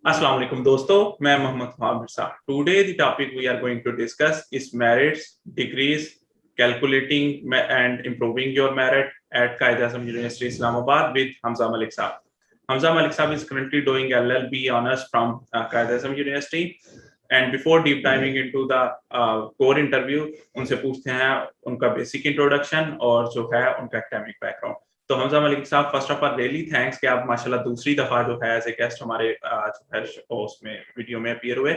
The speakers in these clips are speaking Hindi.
Assalamu alaikum दोस्तों, मैं मोहम्मद ख्वाब Mirza. Today the topic we are going to discuss is merits, degrees, calculating and improving your merit at Quaid-e-Azam University Islamabad with Hamza Malik Saab. Hamza Malik Saab is currently doing LLB honors from Quaid-e-Azam University. And before deep diving into the core interview, उनसे पूछते हैं उनका basic introduction और जो है उनका academic background. तो हमजा मलिक साहब, first of all really thanks कि आप माशाल्लाह दूसरी दफा जो है एज ए गेस्ट हमारे जो है उसमें वीडियो में अपीयर हुए।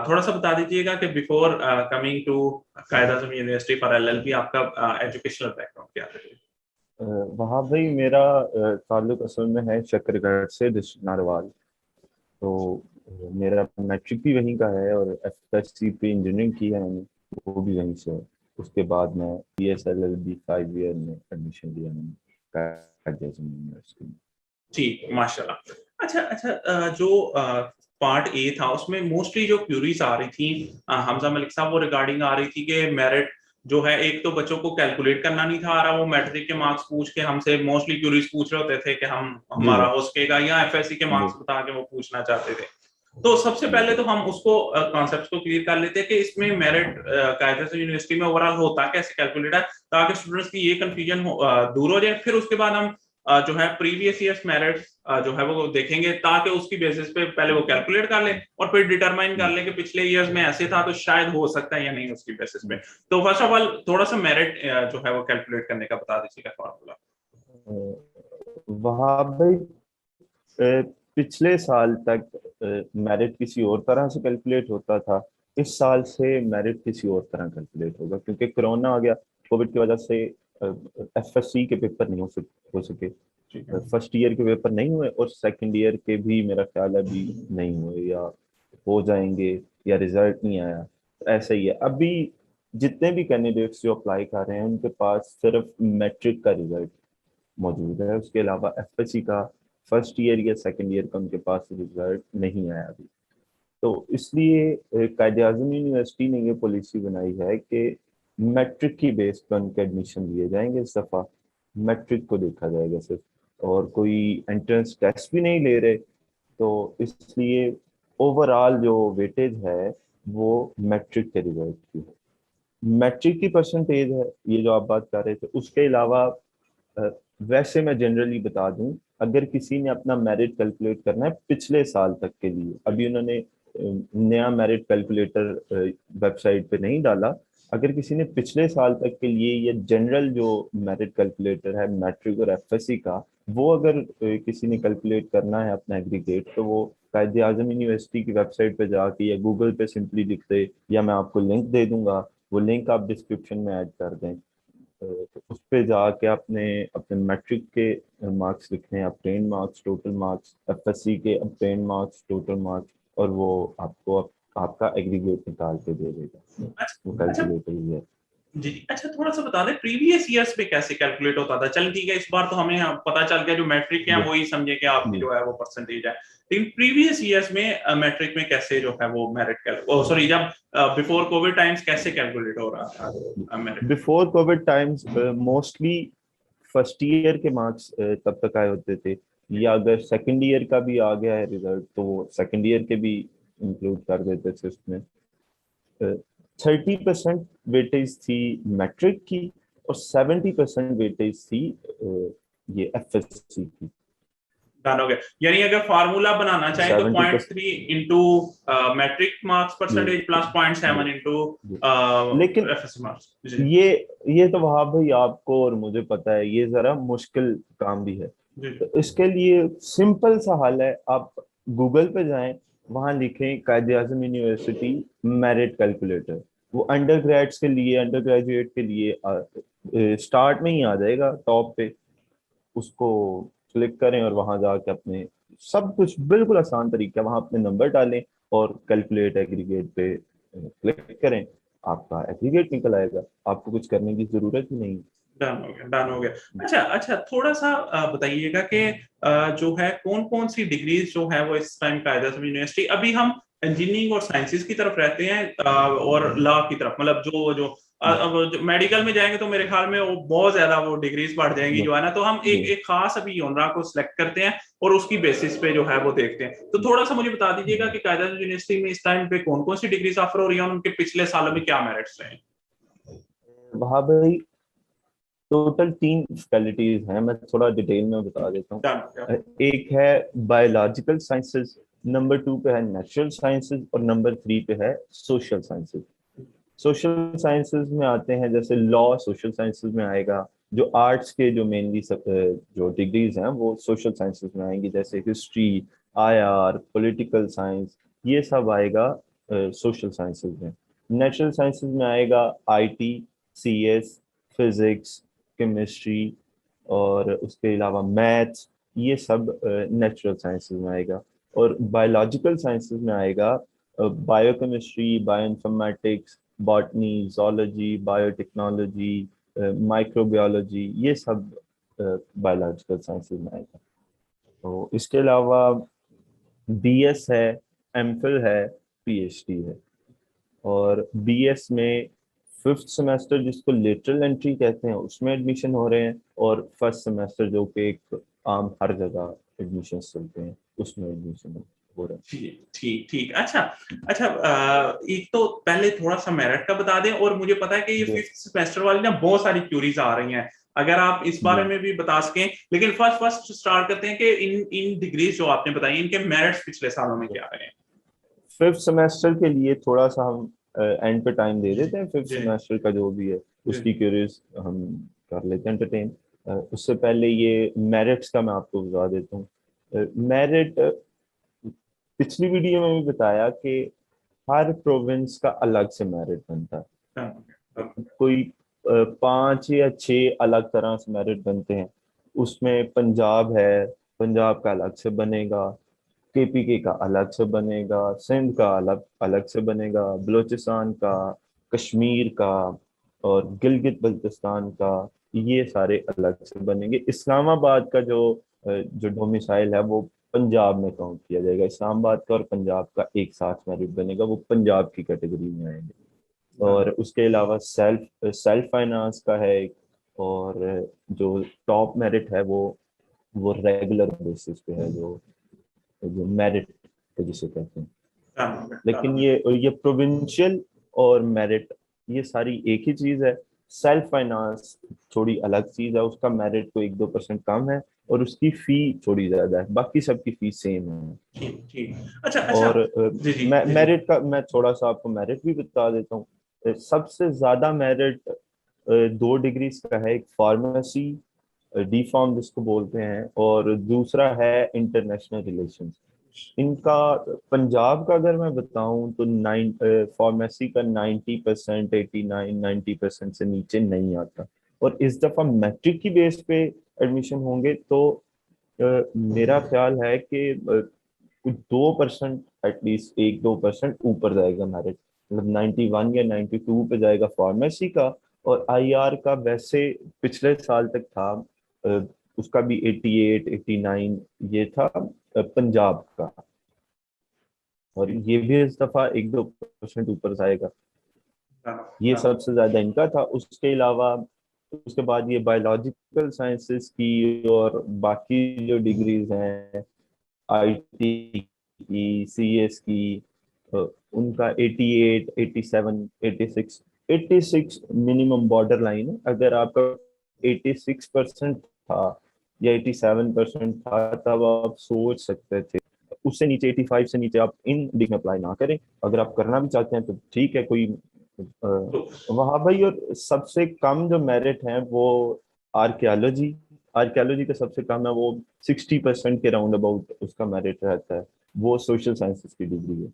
थोड़ा सा बता दीजिएगा कि before coming to Quaid-e-Azam university for LLB आपका एजुकेशनल बैकग्राउंड क्या है? वहाँ भाई मेरा ताल्लुक असल में है शकरगढ़ से डिस्ट्रिक्ट नारवाल। तो मेरा मैट्रिक भी वहीं का है और एफएससी पे इंजीनियरिंग की है मैंने, वो भी वहीं से है। उसके बाद मैं PSLLB 5 ईयर में एडमिशन लिया मैंने कायद-ए-आज़म यूनिवर्सिटी में। ठीक, माशाल्लाह। अच्छा, जो पार्ट ए था उसमें मोस्टली जो क्यूरीज आ रही थी हमजा मलिक साहब, वो रिगार्डिंग आ रही थी कि मेरिट जो है, एक तो बच्चों को कैलकुलेट करना नहीं था आ रहा, वो मैट्रिक के मार्क्स पूछ के हमसे मोस्टली क्यूरीज पूछ रहे होते थे कि हमारा हो सकेगा, या एफएससी के मार्क्स बता के वो पूछना चाहते थे। तो सबसे पहले तो हम उसको कॉन्सेप्ट को क्लियर कर लेते हैं कि इसमें मेरिट कायद-ए-आज़म यूनिवर्सिटी में ओवरऑल होता कैसे कैलकुलेट है, ताकि स्टूडेंट्स की ये कंफ्यूजन दूर हो जाए। फिर उसके बाद हम जो है प्रीवियस ईयर्स मेरिट जो है वो देखेंगे, ताकि उसकी बेसिस पे पहले वो कैलकुलेट कर ले और फिर डिटरमाइन कर ले कि पिछले ईयर्स में ऐसे था तो शायद हो सकता है या नहीं उसकी बेसिस पे। तो फर्स्ट ऑफ ऑल थोड़ा सा मेरिट जो है वो कैलकुलेट करने का बता दीजिएगा फॉर्मूला। वहाँ भाई पिछले साल तक मेरिट किसी और तरह से कैलकुलेट होता था। इस साल से मेरिट किसी और तरह कैलकुलेट होगा, क्योंकि कोरोना आ गया। कोविड की वजह से एफएससी के पेपर नहीं हो सके। फर्स्ट ईयर के पेपर नहीं हुए और सेकंड ईयर के भी मेरा ख्याल है अभी नहीं हुए, या हो जाएंगे, या रिजल्ट नहीं आया। तो ऐसा ही है अभी। जितने भी कैंडिडेट्स जो अप्लाई कर रहे हैं उनके पास सिर्फ मैट्रिक का रिजल्ट मौजूद है, उसके अलावा एफएससी का फर्स्ट ईयर या सेकंड ईयर का उनके पास रिजल्ट नहीं आया अभी। तो इसलिए कायद-ए-आज़म यूनिवर्सिटी ने ये पॉलिसी बनाई है कि मैट्रिक की बेस पर उनके एडमिशन दिए जाएंगे। इस दफा मैट्रिक को देखा जाएगा सिर्फ, और कोई एंट्रेंस टेस्ट भी नहीं ले रहे। तो इसलिए ओवरऑल जो वेटेज है वो मैट्रिक के रिजल्ट की है। मैट्रिक की परसेंटेज है ये जो आप बात कर रहे थे। उसके अलावा वैसे मैं जनरली बता दूं, अगर किसी ने अपना मेरिट कैलकुलेट करना है पिछले साल तक के लिए, अभी उन्होंने नया मेरिट कैलकुलेटर वेबसाइट पे नहीं डाला। अगर किसी ने पिछले साल तक के लिए ये जनरल जो मेरिट कैलकुलेटर है मैट्रिक और एफएससी का, वो अगर किसी ने कैलकुलेट करना है अपना एग्रीगेट, तो वो कायद-ए-आज़म यूनिवर्सिटी की वेबसाइट पे जाके या गूगल पे सिंपली लिख दे, या मैं आपको लिंक दे दूंगा, वो लिंक आप डिस्क्रिप्शन में ऐड कर दें। तो उस पे जाके अपने अपने मैट्रिक के मार्क्स लिखने हैं, obtain marks, total marks, FSc के अपटेन मार्क्स, टोटल मार्क्स, और वो आपको आपका एग्रीगेट निकाल के दे देगा। वो अच्छा कैलकुलेटर ही है जी। अच्छा, थोड़ा सा बता दें प्रीवियस ईयर्स में कैसे कैलकुलेट होता था। चल ठीक है, इस बार तो हमें पता चल गया जो मैट्रिक है वही समझे कि आपकी जो है वो परसेंटेज है, लेकिन प्रीवियस ईयर्स में मैट्रिक में कैसे जो है वो मेरिट सॉरी जब बिफोर कोविड टाइम्स कैसे कैलकुलेट हो रहा था merit? Before Covid times mostly first year के मार्क्स तब तक आए होते थे, या अगर सेकंड ईयर का भी आ गया है रिजल्ट तो वो सेकंड ईयर के भी इंक्लूड कर देते थे उसमें। 30% वेटेज थी मैट्रिक की और 70% वेटेज थी ये एफएससी की। डन हो गया। यानी अगर फार्मूला बनाना चाहें तो 0.3 into matric marks percentage plus 0.7 into लेकिन एफएससी मार्क्स। ये तो वहां भाई आपको और मुझे पता है ये जरा मुश्किल काम भी है। तो इसके लिए सिंपल सा हल है, आप गूगल पे जाएं, वहां लिखें कायद-ए-आज़म यूनिवर्सिटी मेरिट कैलकुलेटर। वो अंडर ग्रेड्स के लिए, अंडर ग्रेजुएट के लिए स्टार्ट में ही आ जाएगा टॉप पे। उसको क्लिक करें और वहां जाके अपने सब कुछ बिल्कुल आसान तरीका, वहां अपने नंबर डालें और कैलकुलेट एग्रीगेट पे क्लिक करें, आपका एग्रीगेट निकल आएगा। आपको कुछ करने की जरूरत ही नहीं। डन हो गया, डन हो गया। अच्छा, थोड़ा सा बताइएगा कि जो है कौन कौन सी डिग्रीज जो है वो इस टाइम कायद-ए-आज़म यूनिवर्सिटी, अभी हम इंजीनियरिंग और साइंसेज की तरफ रहते हैं और लॉ की तरफ, मतलब जो जो अब मेडिकल में जाएंगे तो मेरे ख्याल में वो बहुत ज्यादा वो डिग्रीज बढ़ जाएंगी जो है ना, तो हम जी। एक एक खास अभी योनरा को सिलेक्ट करते हैं और उसकी बेसिस पे जो है वो देखते हैं। तो थोड़ा सा मुझे बता दीजिएगा कि कायदा यूनिवर्सिटी में इस टाइम पे कौन कौन सी डिग्रीज ऑफर हो रही है और उनके पिछले सालों में क्या मेरिट्स रहे हैं। वहाँ भाई टोटल 3 फैकल्टीज हैं, मैं थोड़ा डिटेल में बता देता हूँ। एक है बायोलॉजिकल साइंसेज, नंबर 2 पे है नेचुरल साइंसेज और नंबर 3 पे है सोशल साइंसेज। सोशल साइंसेज में आते हैं जैसे लॉ सोशल साइंसेज में आएगा। जो आर्ट्स के जो मेनली जो डिग्रीज हैं वो सोशल साइंसेज में आएंगी, जैसे हिस्ट्री, आईआर, पॉलिटिकल साइंस, ये सब आएगा सोशल साइंसेज में। नेचुरल साइंसेज में आएगा आईटी, सीएस, फिजिक्स, केमिस्ट्री और उसके अलावा मैथ्स, ये सब नेचुरल साइंसेज में आएगा। और बायोलॉजिकल साइंसेज में आएगा biochemistry, bioinformatics, botany, zoology, biotechnology, microbiology, ये सब बायोलॉजिकल साइंसेज में आएगा। तो इसके अलावा बीएस है, एमफिल है, पीएचडी है। और बीएस में 5th सेमेस्टर जिसको लेटरल एंट्री कहते हैं उसमें एडमिशन हो रहे हैं, और फर्स्ट सेमेस्टर जो कि एक आम हर जगह एडमिशन चलते हैं उसमें एडमिशन हो रहे हैं। ठीक ठीक ठीक। अच्छा अच्छा, एक तो पहले थोड़ा सा मेरिट का बता दें, और मुझे पता है कि ये जी। 5th सेमेस्टर वाली ना बहुत सारी क्यूरीज आ रही हैं, अगर आप इस जी। बारे में भी बता सकें। लेकिन फर्स्ट फर्स्ट स्टार्ट करते हैं कि इन इन डिग्रीज जो आपने बताई इनके मेरिट्स पिछले सालों में क्या रहे हैं। 5th सेमेस्टर के लिए थोड़ा सा हम एंड पे टाइम दे देते हैं। फिफ्थ जी सेमेस्टर का जो भी है जी उसकी क्यूरीज हम कर लेते हैं एंटरटेन। उससे पहले ये मेरिट्स का मैं आपको बता देता हूँ। मेरिट पिछली वीडियो में भी बताया कि हर प्रोविंस का अलग से मेरिट बनता हाँ, है। हाँ, कोई 5 या 6 अलग तरह से मेरिट बनते हैं। उसमें पंजाब है, पंजाब का अलग से बनेगा, केपीके का अलग से बनेगा, सिंध का अलग अलग से बनेगा, बलूचिस्तान का, कश्मीर का और गिलगित बल्तिस्तान का, ये सारे अलग से बनेंगे। इस्लामाबाद का जो डोमिसाइल है वो पंजाब में काउंट किया जाएगा। इस्लामाबाद का और पंजाब का एक साथ मेरिट बनेगा, वो पंजाब की कैटेगरी में आएंगे। और उसके अलावा सेल्फ सेल्फ फाइनेंस का है एक। और जो टॉप मेरिट है वो रेगुलर बेसिस पे है, जो मेरिट जिसे कहते हैं। लेकिन ये प्रोविंशियल और मेरिट ये सारी एक ही चीज है। सेल्फ फाइनेंस थोड़ी अलग चीज है, उसका मेरिट तो 1-2% कम है और उसकी फी थोड़ी ज्यादा है, बाकी सबकी फी सेम है। ठीक ठीक। अच्छा अच्छा। और जी जी मैं जी जी। मेरिट का मैं थोड़ा सा आपको मेरिट भी बता देता हूँ। सबसे ज्यादा मेरिट 2 डिग्रीज का है, एक फार्मेसी डी फार्म जिसको बोलते हैं, और दूसरा है इंटरनेशनल रिलेशंस। इनका पंजाब का अगर मैं बताऊं तो फार्मेसी का 90%, 89-90% से नीचे नहीं आता। और इस दफा मैट्रिक की बेस पे एडमिशन होंगे तो मेरा ख्याल है कि कुछ 2% एटलीस्ट, 1-2% ऊपर जाएगा मेरिट। मतलब 91 या 92 पे जाएगा फार्मेसी का। और आईआर का वैसे पिछले साल तक था, अ, उसका भी 88, 89 ये था पंजाब का। और ये भी इस दफा 1-2% ऊपर जाएगा। हाँ, ये हाँ, सबसे ज्यादा इनका था। उसके अलावा उसके बाद ये बायोलॉजिकल साइंसेस की और बाकी जो डिग्रीज हैं, आईटी की, सीएस की, उनका 88, 87, 86, 86 मिनिमम बॉर्डर लाइन है। अगर आपका 86% था या 87% था तब आप सोच सकते थे। उससे नीचे 85 से नीचे आप इन डिग्री में अप्लाई ना करें। अगर आप करना भी चाहते हैं तो ठीक है, कोई तो वहां भाई। और सबसे कम जो मेरिट है वो आर्कियोलॉजी आर्कियोलॉजी का सबसे कम है, वो 60% के राउंड अबाउट उसका मेरिट रहता है। वो सोशल साइंसेज की डिग्री है।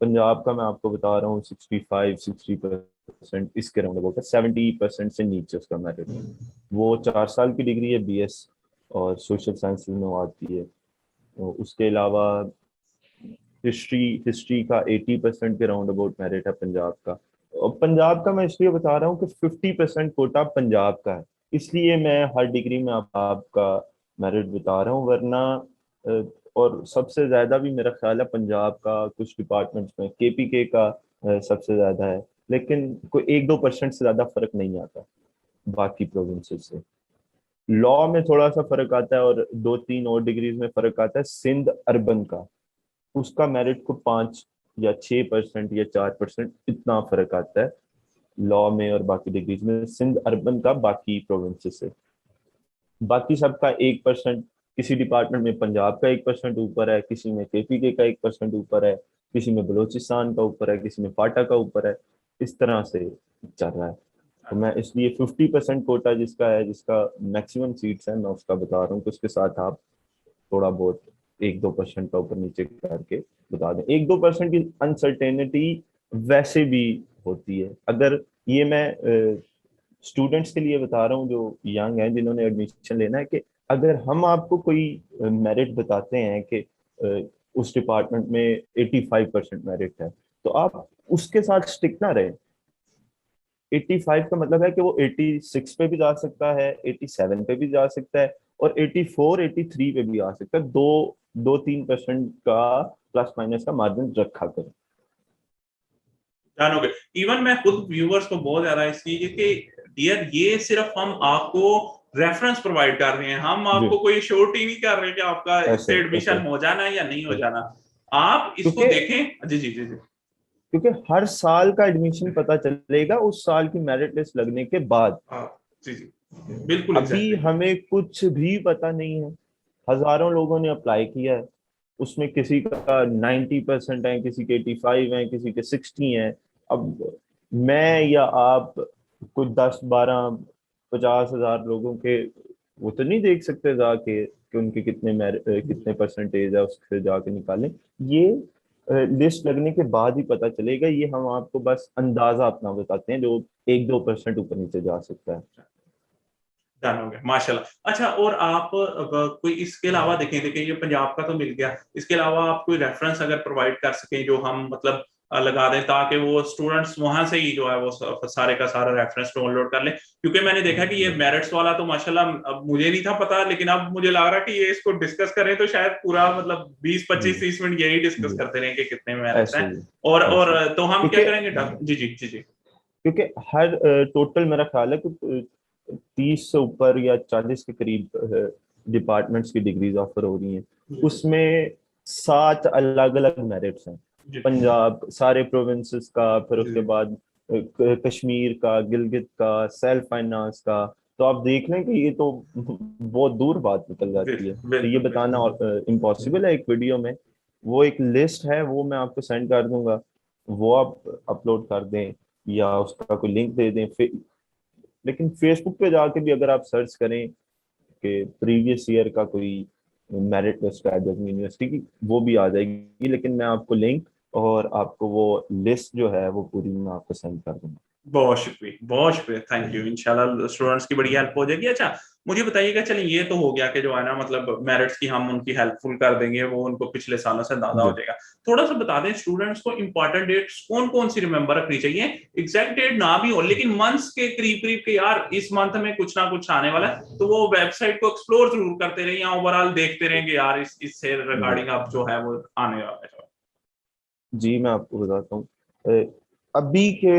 पंजाब का मैं आपको बता रहा हूँ 65-60% इसके राउंड अबाउट है, 70% से नीचे उसका मेरिट है। वो 4 साल की डिग्री है बीएस, और सोशल साइंसेज में वो आती है। और उसके अलावा हिस्ट्री हिस्ट्री का 80% के राउंड अबाउट मेरिट है पंजाब का। और पंजाब का मैं इसलिए बता रहा हूँ कि 50% कोटा पंजाब का है, इसलिए मैं हर डिग्री में आपका मेरिट बता रहा हूँ। वरना अ, और सबसे ज्यादा भी मेरा ख्याल है पंजाब का कुछ डिपार्टमेंट्स में केपीके का सबसे ज्यादा है। लेकिन कोई 1-2% से ज्यादा फर्क नहीं आता बाकी प्रोविंसेस से। लॉ में थोड़ा सा फर्क आता है और 2-3 और डिग्रीज में फर्क आता है। सिंध अर्बन का, उसका मेरिट को 5 या 6% या 4% इतना फर्क आता है लॉ में और बाकी डिग्रीज में, सिंध अर्बन का बाकी प्रोविंसेस से। बाकी सबका 1%, किसी डिपार्टमेंट में पंजाब का 1% ऊपर है, किसी में केपीके का 1% ऊपर है, किसी में बलोचिस्तान का ऊपर है, किसी में फाटा का ऊपर है। इस तरह से चल रहा है। तो मैं इसलिए 50% कोटा जिसका है, जिसका मैक्सिमम सीट्स है, मैं उसका बता रहा हूँ कि उसके साथ आप थोड़ा बहुत 1-2% का ऊपर नीचे करके बता दें। 1-2% की अनसर्टेनिटी वैसे भी होती है। अगर ये मैं स्टूडेंट्स के लिए बता रहा हूँ जो यंग हैं, जिन्होंने एडमिशन लेना है, कि अगर हम आपको कोई मेरिट बताते हैं कि उस डिपार्टमेंट में 85% मेरिट है, तो आप उसके साथ स्टिक ना रहे। 85 का मतलब है कि वो 86 पे भी जा सकता है, 87 पे भी जा सकता है, और 84 83 पे भी आ सकता है। 2-3% का प्लस माइनस का मार्जिन रखा करें। जानोगे, इवन मैं खुद व्यूवर्स को बहुत ज्यादा इसकी कि डियर ये सिर्फ हम आपको रेफरेंस प्रोवाइड कर रहे हैं, हम जी, आपको कोई श्योरिटी नहीं कर रहे कि आपका ऐसे इससे ऐसे एडमिशन हो जाना है या नहीं हो जाना। आप इसको क्योंकि देखें। जी जी जी जी। क्योंकि हर साल का एडमिशन पता चलेगा उस साल की मेरिट लिस्ट लगने के बाद। जी जी, बिल्कुल अभी एग्जैक्टली। हमें कुछ भी पता नहीं है। हजारों लोगों ने अप्लाई किया है, उसमें किसी का 90% है, किसी के 85 है, किसी के 60 हैं। अब मैं या आप कुछ 10-12-50 हजार लोगों के वो तो नहीं देख सकते जाके कि उनके कितने परसेंटेज है, उससे जाके निकालें। ये लिस्ट लगने के बाद ही पता चलेगा। ये हम आपको बस अंदाजा अपना बताते हैं जो 1-2% ऊपर नीचे जा सकता है। डन हो गया माशाल्लाह। अच्छा, और आप कोई इसके अलावा देखें देखें ये पंजाब का तो मिल गया, इसके अलावा आप कोई रेफरेंस अगर प्रोवाइड कर सकें जो हम मतलब लगा दें, ताकि वो स्टूडेंट्स वहां से ही जो है वो सारे का सारा रेफरेंस डाउनलोड कर लें। क्योंकि मैंने देखा कि ये मेरिट्स वाला तो माशाल्लाह अब मुझे नहीं था पता, लेकिन अब मुझे लग रहा है कि ये इसको डिस्कस करें तो शायद पूरा मतलब 20 25 30 मिनट यही डिस्कस जी, करते रहें कि कितने मेरिट्स ऐसे हैं। ही और ऐसे ही तो हम क्या क्योंकि करेंगे जी जी जी जी। क्योंकि हर टोटल मेरा ख्याल है कि 30 से ऊपर या 40 के करीब डिपार्टमेंट्स की डिग्रीज ऑफर हो रही हैं। उसमें 7 अलग अलग मेरिट्स हैं। जी पंजाब सारे प्रोविंसेस का, फिर उसके जी बाद कश्मीर का, गिलगित का, सेल्फ फाइनेंस का। तो आप देख लें कि ये तो बहुत दूर बात निकल जाती है। तो ये बिल्कुल बताना बिल्कुल। इम्पॉसिबल है एक वीडियो में। वो एक लिस्ट है, वो मैं आपको सेंड कर दूंगा, वो आप अपलोड कर दें या उसका कोई लिंक दे दें। लेकिन फेसबुक पे जाके भी अगर आप सर्च करें कि प्रीवियस ईयर का कोई मेरिट लिस्ट है यूनिवर्सिटी की, वो भी आ जाएगी। लेकिन मैं आपको लिंक और आपको वो लिस्ट जो है वो पूरी मैं आपको सेंड कर दूंगा। बहुत शुक्रिया, बहुत शुक्रिया, थैंक यू। इंशाल्लाह स्टूडेंट्स की बड़ी हेल्प हो जाएगी। अच्छा, मुझे बताइएगा, चलिए ये तो हो गया कि जो है ना मतलब मेरिट्स की हम उनकी हेल्पफुल कर देंगे, वो उनको पिछले सालों से अंदाजा हो जी, जाएगा। थोड़ा सा बता दें स्टूडेंट्स को इंपॉर्टेंट डेट्स कौन कौन सी रिमेंबर रखनी चाहिए। एग्जैक्ट डेट ना भी हो, लेकिन मंथ्स के करीब करीब के, यार इस मंथ में कुछ ना कुछ आने वाला है, तो वो वेबसाइट को एक्सप्लोर जरूर करते रहे या ओवरऑल देखते रहेंगे यार इससे जी, रिगार्डिंग अब जो है वो आने वाला है। जी, मैं आपको बताता हूँ। अभी के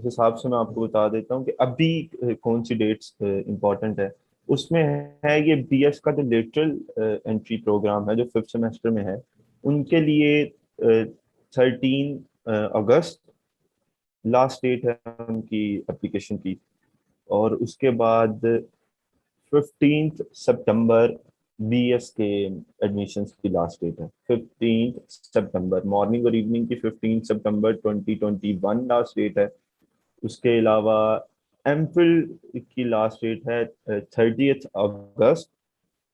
हिसाब से मैं आपको बता देता हूँ कि अभी कौन सी डेट्स इंपॉर्टेंट है। उसमें है ये बीएस का जो लेटरल एंट्री प्रोग्राम है जो 5th सेमेस्टर में है, उनके लिए 13 अगस्त लास्ट डेट है उनकी एप्लीकेशन की। और उसके बाद 15 सितंबर बीएस के एडमिशन्स की लास्ट डेट है। 15 सितंबर मॉर्निंग और इवनिंग की 15 सितंबर 2021 लास्ट डेट है। उसके अलावा एमफिल की लास्ट डेट है 30 अगस्त।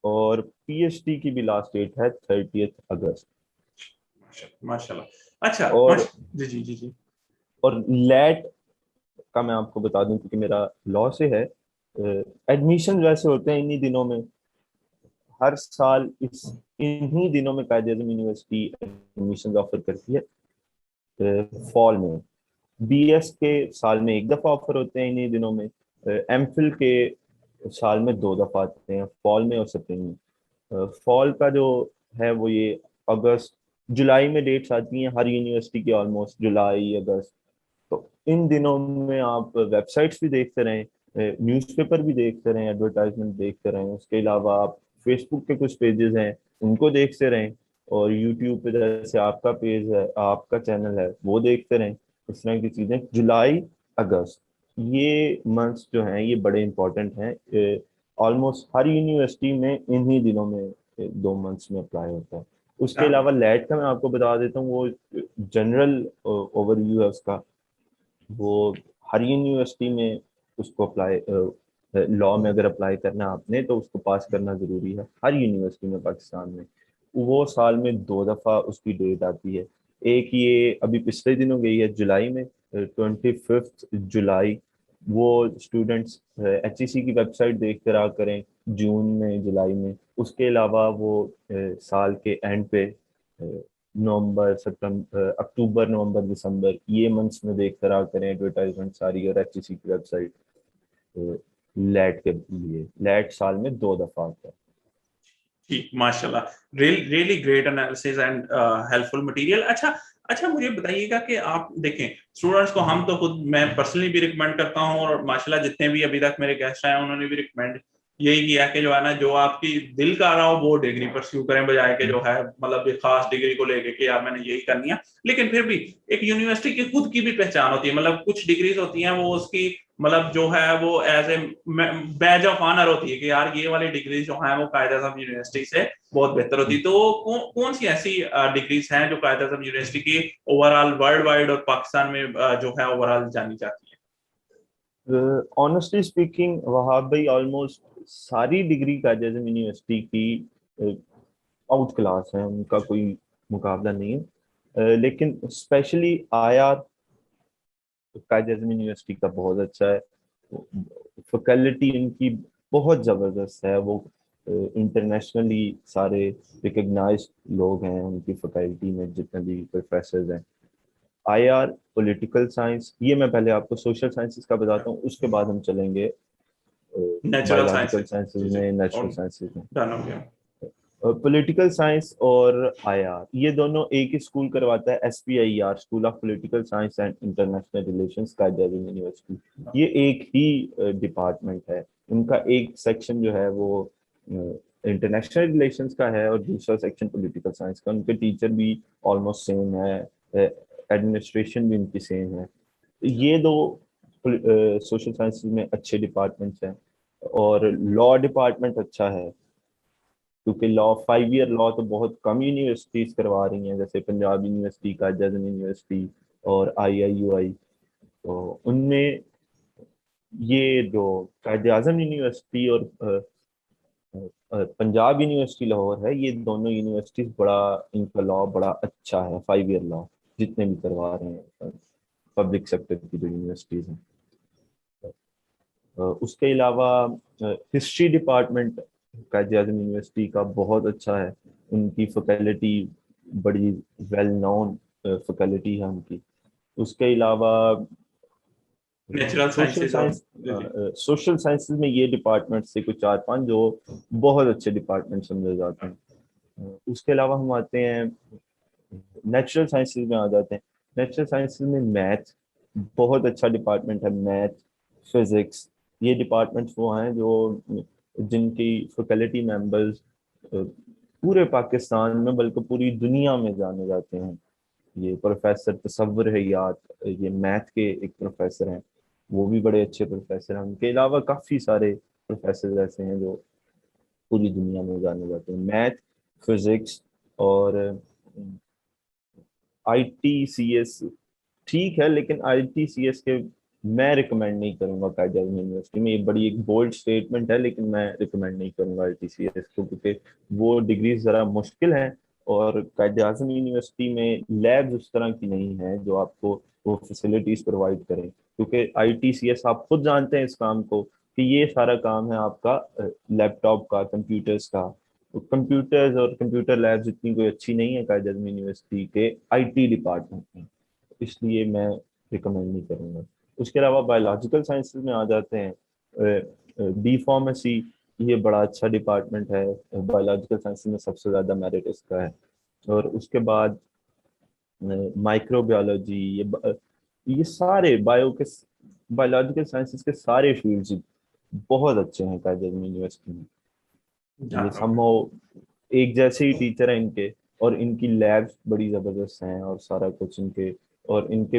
और पीएचडी की भी लास्ट डेट है 30 अगस्त। माशाल्लाह। अच्छा और जी जी जी जी। और लेट का मैं आपको बता दूं क्योंकि मेरा लॉ से है। एडमिशन वैसे होते हैं इन्हीं दिनों में, हर साल इस इन्हीं दिनों में कायदे आज़म यूनिवर्सिटी एडमिशन ऑफर करती है, फॉल में। बीएस के साल में एक दफा ऑफर होते हैं इन्हीं दिनों में। एमफिल के साल में 2 दफा आते हैं, फॉल में और स्प्रिंग में। फॉल का जो है वो ये अगस्त जुलाई में डेट्स आती हैं हर यूनिवर्सिटी की, ऑलमोस्ट जुलाई अगस्त। तो इन दिनों में आप वेबसाइट्स भी देखते रहें, न्यूज़पेपर भी देखते रहें, एडवर्टाइजमेंट देखते रहें। उसके अलावा आप फेसबुक के कुछ पेजेस हैं उनको देखते रहें, और यूट्यूब पे जैसे आपका पेज है, आपका चैनल है, वो देखते रहें। इस तरह की चीजें, जुलाई अगस्त ये मंथ्स जो हैं ये बड़े इंपॉर्टेंट हैं। ऑलमोस्ट हर यूनिवर्सिटी में इन्हीं दिनों में 2 मंथ्स में अप्लाई होता है। उसके हाँ, अलावा लेट का मैं आपको बता देता हूँ, वो जनरल ओवरव्यू है उसका। वो हर यूनिवर्सिटी में उसको अप्लाई, लॉ में अगर अप्लाई करना है आपने तो उसको पास करना जरूरी है हर यूनिवर्सिटी में पाकिस्तान में। वो साल में 2 दफा उसकी डेट आती है। एक ये अभी पिछले दिनों गई है जुलाई में, 25 जुलाई। वो स्टूडेंट्स HEC की वेबसाइट देख कर आ करें जून में जुलाई में। उसके अलावा वो साल के एंड पे नवंबर सितंबर अक्टूबर नवंबर दिसंबर ये मंथ्स में देख कर आ करें एडवर्टाइजमेंट सारी, और HEC की वेबसाइट लैट के लिए। लैट साल में 2 दफा आता है। ठीक, माशाल्लाह, really great analysis and helpful material. अच्छा, अच्छा मुझे बताइएगा कि आप देखें स्टूडेंट्स को, हम तो खुद, मैं पर्सनली भी रिकमेंड करता हूँ, और माशाल्लाह जितने भी अभी तक मेरे गेस्ट आए उन्होंने भी रिकमेंड यही किया कि जो है ना, जो आपकी दिल का आ रहा हो वो डिग्री परस्यू करें, बजाय के जो है मतलब एक खास डिग्री को लेके कि यार मैंने यही करनी है। लेकिन फिर भी एक यूनिवर्सिटी की खुद की भी पहचान होती है, मतलब कुछ डिग्रीज होती हैं वो उसकी मतलब जो है वो as a badge of honour होती है कि यार ये वाली डिग्री जो है वो कायदे आज़म यूनिवर्सिटी से बहुत बेहतर होती है। तो कौन सी ऐसी डिग्रीज हैं जो कायदे आज़म यूनिवर्सिटी की ओवरऑल वर्ल्ड वाइड और पाकिस्तान में जो है ओवरऑल जानी जाती ऑनेस्टली स्पीकिंग वहाब भाई, ऑलमोस्ट सारी डिग्री कायद आज़म यूनिवर्सिटी की आउट क्लास है, उनका कोई मुकाबला नहीं है। लेकिन स्पेशली IR कायद आज़म यूनिवर्सिटी का बहुत अच्छा है। फैकल्टी इनकी बहुत ज़बरदस्त है। वो इंटरनेशनली सारे रिकग्नाइज्ड लोग हैं उनकी फैकल्टी में, जितने भी प्रोफेसर हैं। IR पॉलिटिकल साइंस, ये मैं पहले आपको सोशल साइंसेस का बताता हूँ, उसके बाद हम चलेंगे है? Natural biological sciences. जी साइंसेस जी, में, नेचुरल और साइंसेस में। डन हो गया। पॉलिटिकल साइंस और IR ये दोनों एक ही स्कूल करवाता है, SPIR, school of political science and international relations, Quaid Azam university. ये एक ही डिपार्टमेंट है। उनका एक सेक्शन जो है वो इंटरनेशनल रिलेशंस का है, और दूसरा सेक्शन पॉलिटिकल साइंस का। उनके टीचर भी ऑलमोस्ट सेम है, एडमिनिस्ट्रेशन भी उनकी सेम है। ये दो सोशल साइंसेज में अच्छे डिपार्टमेंट्स हैं। और लॉ डिपार्टमेंट अच्छा है, क्योंकि लॉ 5 ईयर लॉ तो बहुत कम यूनिवर्सिटीज करवा रही हैं, जैसे पंजाब यूनिवर्सिटी, कायद आज़म यूनिवर्सिटी और IIUI। तो उनमें ये जो कायद आज़म यूनिवर्सिटी और पंजाब यूनिवर्सिटी लाहौर है, ये दोनों यूनिवर्सिटीज बड़ा, इनका लॉ बड़ा अच्छा है। 5 ईयर लॉ जितने भी करवा रहे हैं पब्लिक सेक्टर की जो यूनिवर्सिटीज हैं। उसके अलावा हिस्ट्री डिपार्टमेंट कायद आज़म यूनिवर्सिटी का बहुत अच्छा है। उनकी फैकल्टी बड़ी वेल नोन फैकल्टी है उनकी। उसके अलावा नेचुरल सोशल साइंसेज और साइंस, जी जी। सोशल साइंसेज में ये डिपार्टमेंट से कुछ 4-5 जो बहुत अच्छे डिपार्टमेंट समझे जाते हैं। उसके अलावा हम आते हैं नेचुरल साइंसेज में, आ जाते हैं। नेचुरल साइंसेज में मैथ बहुत अच्छा डिपार्टमेंट है। मैथ, फिजिक्स, ये डिपार्टमेंट्स वो हैं जो जिनकी फैकल्टी मेंबर्स पूरे पाकिस्तान में बल्कि पूरी दुनिया में जाने जाते हैं। ये प्रोफेसर तसव्वुर हयात, ये मैथ के एक प्रोफेसर हैं, वो भी बड़े अच्छे प्रोफेसर हैं। उनके अलावा काफ़ी सारे प्रोफेसर ऐसे हैं जो पूरी दुनिया में जाने जाते हैं। मैथ, फिजिक्स और ITCS ठीक है, लेकिन ITCS के मैं रिकमेंड नहीं करूंगा कायद आज़म यूनिवर्सिटी में। ये बड़ी एक बोल्ड स्टेटमेंट है, लेकिन मैं रिकमेंड नहीं करूंगा ITCS को, क्योंकि वो डिग्री ज़रा मुश्किल है। और कायद आज़म यूनिवर्सिटी में लैब्स उस तरह की नहीं है जो आपको वो फैसिलिटीज प्रोवाइड करें, क्योंकि ITCS आप खुद जानते हैं इस काम को कि ये सारा काम है आपका लैपटॉप का, कंप्यूटर्स का। तो कंप्यूटर्स और कंप्यूटर लैब्स इतनी कोई अच्छी नहीं है कायद आज़म यूनिवर्सिटी के IT डिपार्टमेंट में, इसलिए मैं रिकमेंड नहीं करूँगा। उसके अलावा बायोलॉजिकल साइंसेज में आ जाते हैं। B फार्मेसी, ये बड़ा अच्छा डिपार्टमेंट है। बायोलॉजिकल साइंसेज में सबसे ज़्यादा मेरिट इसका है। और उसके बाद माइक्रोबायोलॉजी, ये ये सारे बायोलॉजिकल साइंसेस के सारे फील्ड्स बहुत अच्छे हैं कायदे यूनिवर्सिटी में। ये हाँ, संभव एक जैसे ही टीचर हैं इनके, और इनकी लैब्स बड़ी जबरदस्त हैं, और सारा कुछ इनके, और इनके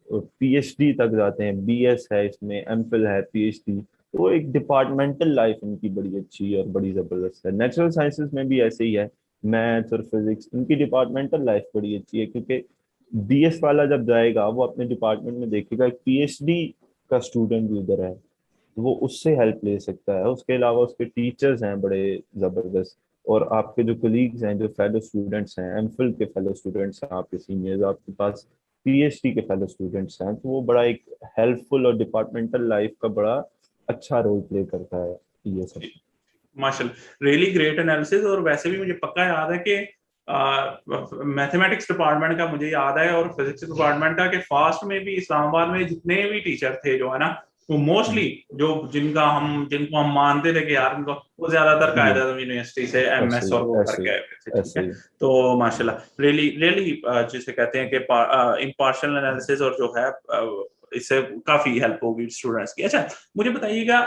पीएचडी तक जाते हैं, बीएस है इसमें, एमफिल है, पीएचडी। तो एक डिपार्टमेंटल लाइफ इनकी बड़ी अच्छी और बड़ी जबरदस्त है। नेचुरल साइंसेस में भी ऐसे ही है, मैथ्स और फिजिक्स, इनकी डिपार्टमेंटल लाइफ बड़ी अच्छी है, क्योंकि बीएस वाला जब जाएगा वो अपने डिपार्टमेंट में देखेगा एक पीएचडी का स्टूडेंट भी उधर है, तो वो उससे हेल्प ले सकता है। उसके अलावा उसके टीचर्स हैं बड़े जबरदस्त, और आपके जो कलीग्स हैं, जो फेलो स्टूडेंट्स हैं, एमफिल के फेलो स्टूडेंट्स हैं, आपके सीनियर्स, आपके पास पीएचडी के फेलो स्टूडेंट्स हैं, तो वो बड़ा एक हेल्पफुल और डिपार्टमेंटल लाइफ का बड़ा अच्छा रोल प्ले करता है ये सब। माशाल्लाह, रियली ग्रेट एनालिसिस। और वैसे भी मुझे पक्का याद है कि मैथमेटिक्स डिपार्टमेंट का मुझे याद है, और फिजिक्स डिपार्टमेंट का, कि फास्ट में भी इस्लामाबाद में जितने भी टीचर थे जो है ना, वो मोस्टली जो जिनको हम मानते थे कि यार उनको, वो ज्यादातर जी, कायद-ए-आज़म यूनिवर्सिटी से ऐसे एमएस ही और वो ऐसे करके ही आए हुए थे, ठीक ऐसे है। ही। तो माशाल्लाह, रियली रियली जिसे कहते हैं कि इम्पार्शियल एनालिसिस, और जो है इससे काफी हेल्प होगी स्टूडेंट्स की। अच्छा, मुझे बताइएगा,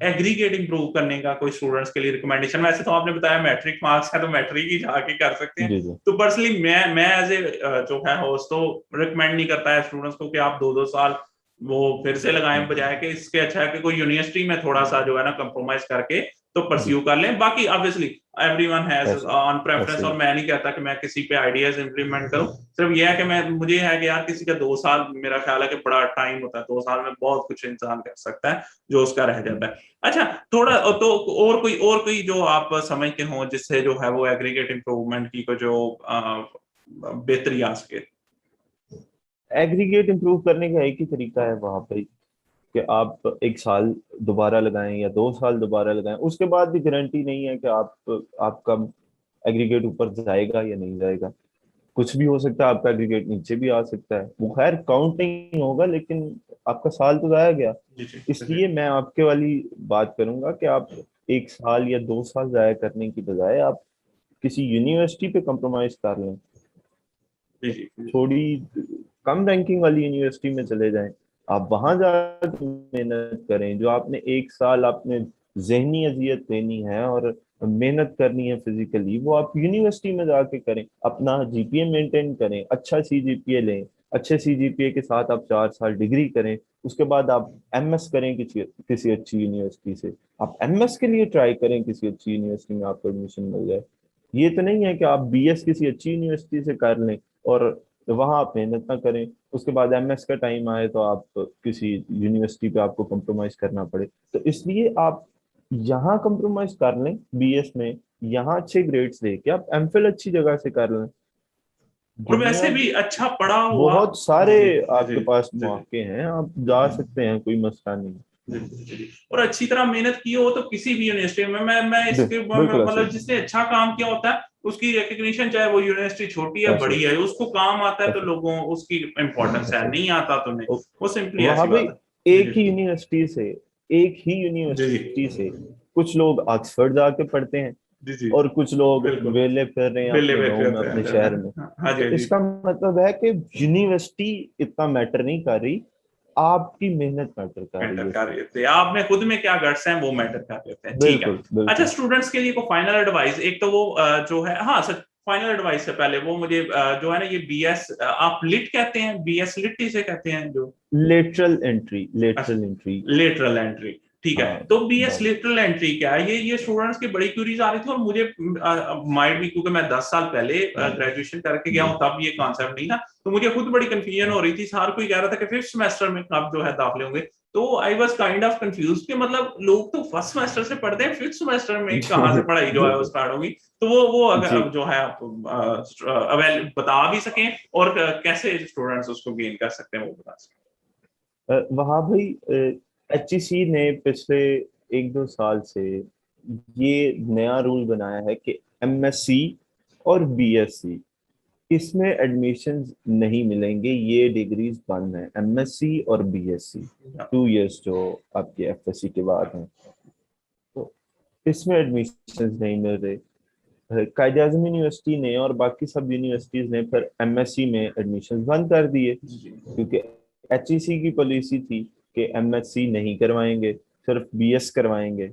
एग्रीगेट इंप्रूव करने का कोई स्टूडेंट्स के लिए रिकमेंडेशन? वैसे तो आपने बताया मैट्रिक मार्क्स है तो मैट्रिक ही जाके कर सकते हैं। जी जी। तो पर्सनली मैं एज ए जो है होस्ट तो रिकमेंड नहीं करता है स्टूडेंट्स को कि आप 2-2 साल वो फिर से लगाएं, बजाय कि इसके अच्छा है कि कोई यूनिवर्सिटी में थोड़ा सा जो है ना कंप्रोमाइज करके तो जी, परस्यू कर लें। बाकी ऑब्वियसली एवरीवन हैज ऐसे ऑन प्रेफरेंस, ऐसे और ही। मैं नहीं कहता कि मैं किसी पे आइडियाज इंप्लीमेंट करूं। सिर्फ ये है कि मैं मुझे है कि यार किसी का 2 साल मेरा ख्याल है कि बड़ा टाइम होता है, 2 साल में बहुत कुछ इंसान कर सकता है जो उसका रह जाता है। अच्छा, थोड़ा ऐसे तो और कोई जो आप समझते हो जिससे जो है वो एग्रीगेट इम्प्रूवमेंट की को जो बेहतरी आ सके? एग्रीगेट इंप्रूव करने का एक ही तरीका है वहां पे, कि आप एक साल दोबारा लगाएं या 2 साल दोबारा लगाएं, उसके बाद भी गारंटी नहीं है कि आपका एग्रीगेट ऊपर जाएगा या नहीं जाएगा। कुछ भी हो सकता है, आपका एग्रीगेट नीचे भी आ सकता है, वो खैर काउंट नहीं होगा, लेकिन आपका साल तो जाया गया। जी जी जी इसलिए मैं आपके वाली बात करूंगा कि आप एक साल या 2 साल जाया करने की बजाय आप किसी यूनिवर्सिटी पे कंप्रोमाइज कर लें, जी जी जी थोड़ी कम रैंकिंग वाली यूनिवर्सिटी में चले जाएं। आप वहां जाकर मेहनत करें, जो आपने एक साल आपने जहनी अजियत लेनी है और मेहनत करनी है फिजिकली, वो आप यूनिवर्सिटी में जाके करें। अपना जीपीए मेंटेन करें, अच्छा सीजीपीए लें, अच्छे सीजीपीए के साथ आप 4 साल डिग्री करें, उसके बाद आप एमएस करें किसी किसी अच्छी यूनिवर्सिटी से। आप एमएस के लिए ट्राई करें, किसी अच्छी यूनिवर्सिटी में आपको एडमिशन मिल जाए। ये तो नहीं है कि आप बीएस किसी अच्छी यूनिवर्सिटी से कर लें और वहां आप मेहनत ना करें, उसके बाद एमएस का टाइम आए तो आप किसी यूनिवर्सिटी पे आपको कंप्रोमाइज करना पड़े। तो इसलिए आप यहाँ कंप्रोमाइज कर लें बीएस में, यहाँ अच्छे ग्रेड्स लेके आप एमफिल अच्छी जगह से कर लें। और वैसे दुनिया भी अच्छा पढ़ा हुआ। बहुत जी सारे जी जी आपके पास जी जी मौके हैं, आप जा सकते हैं, कोई मसला नहीं। जी जी जी। और अच्छी तरह मेहनत की हो तो किसी भी यूनिवर्सिटी में, मैं इसके बिल्कुल ऐसे मतलब ही। जिसने अच्छा काम किया होता है उसकी रिकग्निशन, चाहे वो यूनिवर्सिटी छोटी है ऐसे बड़ी ही। है, उसको काम आता है तो ऐसे लोगों उसकी इम्पोर्टेंस है, ऐसे ही। नहीं आता तो नहीं। वो सिंपली वहां ऐसी पे बात है। जी एक जी ही यूनिवर्सिटी से एक ही जी यूनिवर्सिटी जी से कुछ लोग ऑक्सफोर्ड जाके पढ़ते हैं, जी जी और कुछ लोग बिल्कुल। वेले कर रहे हैं वेले अपने वेट गांव में, करते अपने हैं। शहर में। हाँ तो जी जी। इसका मतलब है कि यूनिवर्सिटी इतना मैटर नहीं कर रही, आपकी मेहनत मैटर कर रही मैटर है कर इसमें। रहे थे, आप में खुद में क्या गट्स हैं वो मैटर कर लेते हैं, ठीक है। बिल्कुल अच्छा, बिल्कुल। स्टूडेंट्स के लिए को फाइनल एडवाइस, एक तो वो जो है, हाँ सर, फाइनल एडवाइस से पहले वो मुझे जो है ना, ये बीएस आप लिट कहते हैं, बीएस लिट इसे कहते हैं जो, lateral entry, lateral entry. Lateral entry, ठीक है। हाँ तो बीएस बस। लेटरल एंट्री क्या है, ये स्टूडेंट्स की बड़ी क्यूरीज आ रही थी, और मुझे माइट भी, क्योंकि मैं 10 साल पहले ग्रेजुएशन करके गया जी हूँ, तब ये कॉन्सेप्ट नहीं था, तो मुझे खुद बड़ी कंफ्यूजन हो रही थी। हर कोई कह रहा था कि फिफ्थ सेमेस्टर में आप जो है दाखिले होंगे। तो I was kind of confuse कि मतलब लोग तो फर्स्ट सेमेस्टर से पढ़ते हैं, फिफ्थ सेमेस्टर में कहाँ से पढ़ाई जो है वो स्टार्ट होगी। तो वो अगर जी। अब जो है आप अवेल बता भी सकें, और कैसे स्टूडेंट्स उसको गेन कर सकते हैं वो बता सकें। वहाँ भाई एचईसी ने पिछले 1-2 साल से ये नया रूल बनाया है कि एमएससी और बीएससी, इसमें एडमिशन्स नहीं मिलेंगे, ये डिग्रीज बंद हैं, एमएससी और बीएससी 2 इयर्स जो आपके एफएससी के बाद हैं, तो इसमें एडमिशन्स नहीं मिल रहे। कायदे आज़म यूनिवर्सिटी ने और बाकी सब यूनिवर्सिटीज ने फिर एमएससी में एडमिशन्स बंद कर दिए, क्योंकि HEC की पॉलिसी थी कि MSc नहीं करवाएंगे, सिर्फ BS करवाएंगे।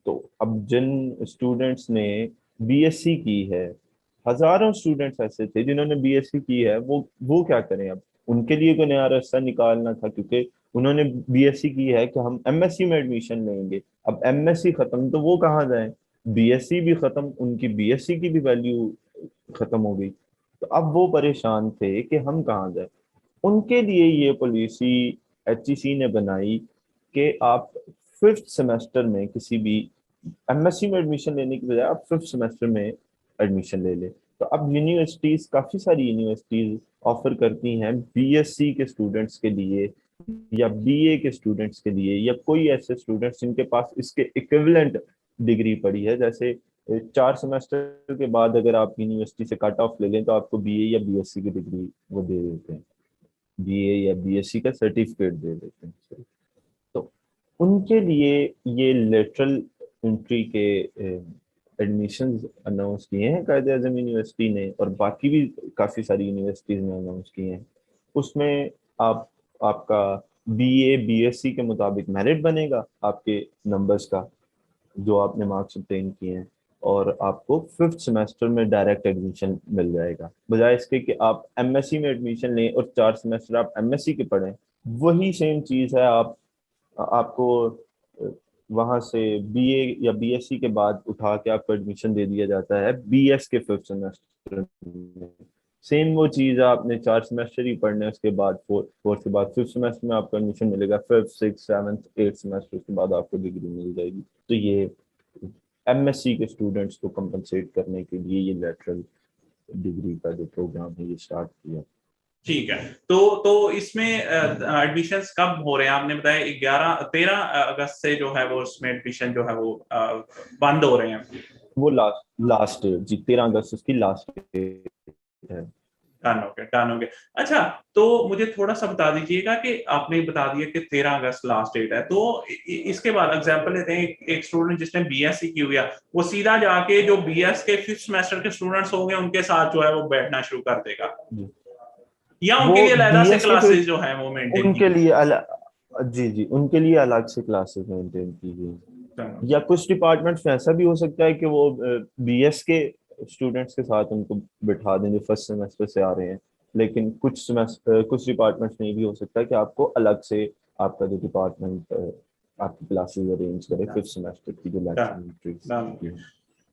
तो अब जिन स्टूडेंट्स ने BSc की है, हजारों स्टूडेंट्स ऐसे थे जिन्होंने BSc की है, वो क्या करें अब? उनके लिए कोई नया रास्ता निकालना था, क्योंकि उन्होंने BSc की है कि हम MSc में एडमिशन लेंगे। अब MSc खत्म तो वो कहाँ जाए? BSc भी खत्म, उनकी BSc की भी वैल्यू खत्म हो गई। तो अब वो परेशान थे कि हम कहाँ जाए। उनके लिए ये पॉलिसी HEC ने बनाई कि आप फिफ्थ सेमेस्टर में किसी भी MSc में एडमिशन लेने की बजाय आप फिफ्थ सेमेस्टर में एडमिशन ले ले। तो अब यूनिवर्सिटीज, काफी सारी यूनिवर्सिटीज ऑफर करती हैं BSc के स्टूडेंट्स के लिए या BA के स्टूडेंट्स के लिए, या कोई ऐसे स्टूडेंट्स जिनके पास इसके इक्विवेलेंट डिग्री पड़ी है। जैसे 4 सेमेस्टर के बाद अगर आप यूनिवर्सिटी से कट ऑफ ले लें तो आपको BA या BSc की डिग्री वो दे देते हैं, BA या BSc का सर्टिफिकेट दे देते हैं। तो उनके लिए ये लेटरल एंट्री के एडमिशंस अनाउंस किए हैं कायद आजम यूनिवर्सिटी ने, और बाकी भी काफ़ी सारी यूनिवर्सिटीज़ ने अनाउंस किए हैं। उसमें आप आपका BA BSc के मुताबिक मेरिट बनेगा आपके नंबर्स का, जो आपने मार्क्स ऑब्टेन किए हैं, और आपको फिफ्थ सेमेस्टर में डायरेक्ट एडमिशन मिल जाएगा, बजाय इसके कि आप MSc में एडमिशन लें और 4 सेमेस्टर आप MSc के पढ़ें। वही सेम चीज़ है, आपको वहां से BA या BSc के बाद उठा के आपको एडमिशन दे दिया जाता है BS के फिफ्थ सेमेस्टर में। सेम वो चीज है, आपने 4 सेमेस्टर ही पढ़ने हैं, उसके बाद फोर्थ के बाद फिफ्थ सेमेस्टर में आपको एडमिशन मिलेगा, fifth six seventh eighth semester के बाद आपको डिग्री मिल जाएगी। तो ये MSc के स्टूडेंट्स को कंपनसेट करने के लिए ये लेटरल डिग्री का जो प्रोग्राम है ये स्टार्ट किया। ठीक है। तो इसमें एडमिशंस कब हो रहे हैं? आपने बताया 13 अगस्त से जो है वो उसमें एडमिशन जो है वो बंद हो रहे हैं। वो लास्ट लास्ट जी, 13 अगस्त उसकी लास्ट डेट है। डन हो गया। अच्छा, तो मुझे थोड़ा सा बता दीजिएगा कि आपने बता दिया कि 13 अगस्त लास्ट डेट है, तो इसके बाद एग्जांपल लेते हैं, एक स्टूडेंट जिसने BSc की हुई है, वो सीधा जाके जो BS के फिफ्थ सेमेस्टर के स्टूडेंट्स होंगे उनके साथ जो है वो बैठना शुरू कर देगा, जी, या वो उनके लिए अलग से BS के फिर क्लासेस जो है वो मेंटेन की उनके गई? लिए अलग, जी जी, उनके लिए अलग से क्लासेस मेंटेन की गई। या कुछ डिपार्टमेंट्स में ऐसा भी हो सकता है कि वो BS के स्टूडेंट्स के साथ उनको बिठा दें जो फर्स्ट सेमेस्टर से आ रहे हैं। लेकिन कुछ डिपार्टमेंट्स में ये भी हो सकता है कि आपको अलग से आपका जो डिपार्टमेंट आपकी क्लासेस अरेंज करे फिफ्थ सेमेस्टर की जो डन। लेक्चर।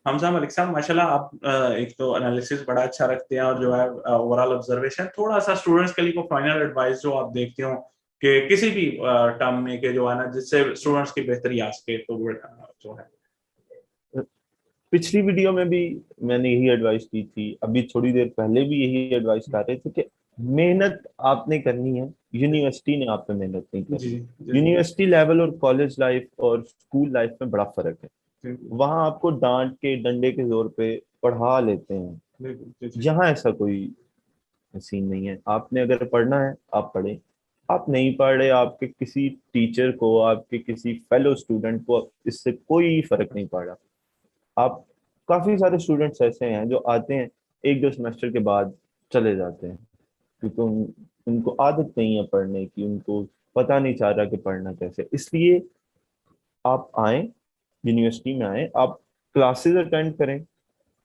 हमजा मलिक साहब, माशाल्लाह आप एक तो एनालिसिस बड़ा अच्छा रखते हैं, और जो है ओवरऑल ऑब्जर्वेशन, थोड़ा सा स्टूडेंट्स के लिए को फाइनल एडवाइस जो आप देखते हो कि किसी भी टर्म में के जो है ना, जिससे स्टूडेंट्स की बेहतरी आ सके, तो वो जो है। पिछली वीडियो में भी मैंने यही एडवाइस की थी, अभी थोड़ी देर पहले भी यही एडवाइस कर रहे थे कि मेहनत आपने करनी है, यूनिवर्सिटी ने आप पे मेहनत नहीं जी करनी। जी जी यूनिवर्सिटी लेवल और कॉलेज लाइफ और स्कूल लाइफ में बड़ा फर्क है। जी वहां आपको डांट के डंडे के जोर पे पढ़ा लेते हैं, जी जी जी यहाँ ऐसा कोई सीन नहीं है। आपने अगर पढ़ना है आप पढ़े, आप नहीं पढ़ रहे, आपके किसी टीचर को, आपके किसी फेलो स्टूडेंट को इससे कोई फर्क नहीं पड़ रहा। आप, काफी सारे स्टूडेंट्स ऐसे हैं जो आते हैं 1-2 सेमेस्टर के बाद चले जाते हैं, क्योंकि उनको आदत नहीं है पढ़ने की, उनको पता नहीं चल रहा कि पढ़ना कैसे। इसलिए आप आए, यूनिवर्सिटी में आए, आप क्लासेस अटेंड करें,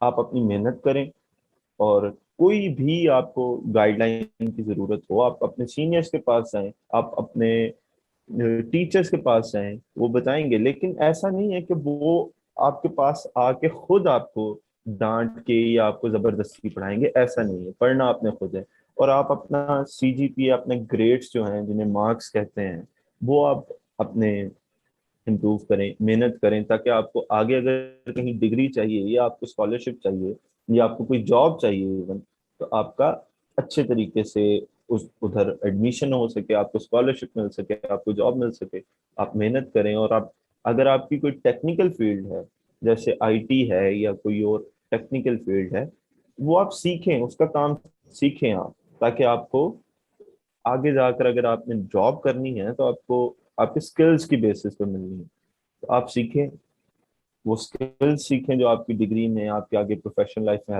आप अपनी मेहनत करें, और कोई भी आपको गाइडलाइन की जरूरत हो आप अपने सीनियर्स के पास जाएं, आप अपने टीचर्स के पास जाएं, वो बताएंगे। लेकिन ऐसा नहीं है कि वो आपके पास आके खुद आपको डांट के या आपको जबरदस्ती पढ़ाएंगे, ऐसा नहीं है। पढ़ना आपने खुद है, और आप अपना CGPA, अपने ग्रेड्स जो हैं जिन्हें मार्क्स कहते हैं, वो आप अपने इम्प्रूव करें, मेहनत करें, ताकि आपको आगे अगर कहीं डिग्री चाहिए या आपको स्कॉलरशिप चाहिए या आपको कोई जॉब चाहिए इवन, तो आपका अच्छे तरीके से उस उधर एडमिशन हो सके, आपको स्कॉलरशिप मिल सके, आपको जॉब मिल सके। आप मेहनत करें, और आप, अगर आपकी कोई टेक्निकल फील्ड है, जैसे IT है या कोई और टेक्निकल फील्ड है, वो आप सीखें, उसका काम सीखें आप, ताकि आपको आगे जाकर अगर आपने जॉब करनी है तो आपको आपके स्किल्स की बेसिस पे मिलनी है। तो आप सीखें, वो स्किल्स सीखें जो आपकी डिग्री में आपके आगे प्रोफेशनल लाइफ में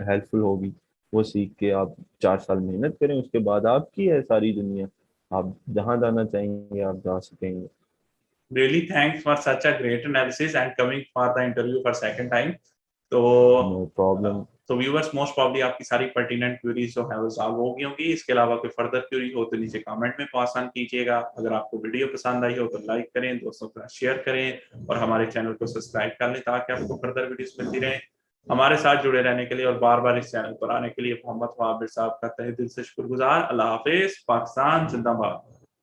हेल्पफुल होगी। वो सीख के आप 4 साल मेहनत करें, उसके बाद आपकी है सारी दुनिया। आप जहाँ जाना चाहेंगे आप जा सकेंगे। Really thanks for such a great analysis and coming for the interview for second time. तो नो प्रॉब्लम। तो व्यूअर्स मोस्ट प्रॉब्ली आपकी सारी पर्टिनेंट क्वेरीज जो है वो सॉल्व हो गई होंगी। इसके अलावा कोई फर्दर क्वेरी हो तो नीचे कमेंट में पास ऑन कीजिएगा। अगर आपको वीडियो पसंद आई हो तो लाइक करें, दोस्तों के साथ शेयर करें और हमारे चैनल को सब्सक्राइब कर लें ताकि आपको फर्दर वीडियोस मिलती रहें। हमारे साथ जुड़े रहने के लिए और बार बार इस चैनल पर आने के लिए मोहम्मद वाबिर साहब का तहे दिल से शुक्रगुजार। अल्लाह हाफिज, पाकिस्तान जिंदाबाद।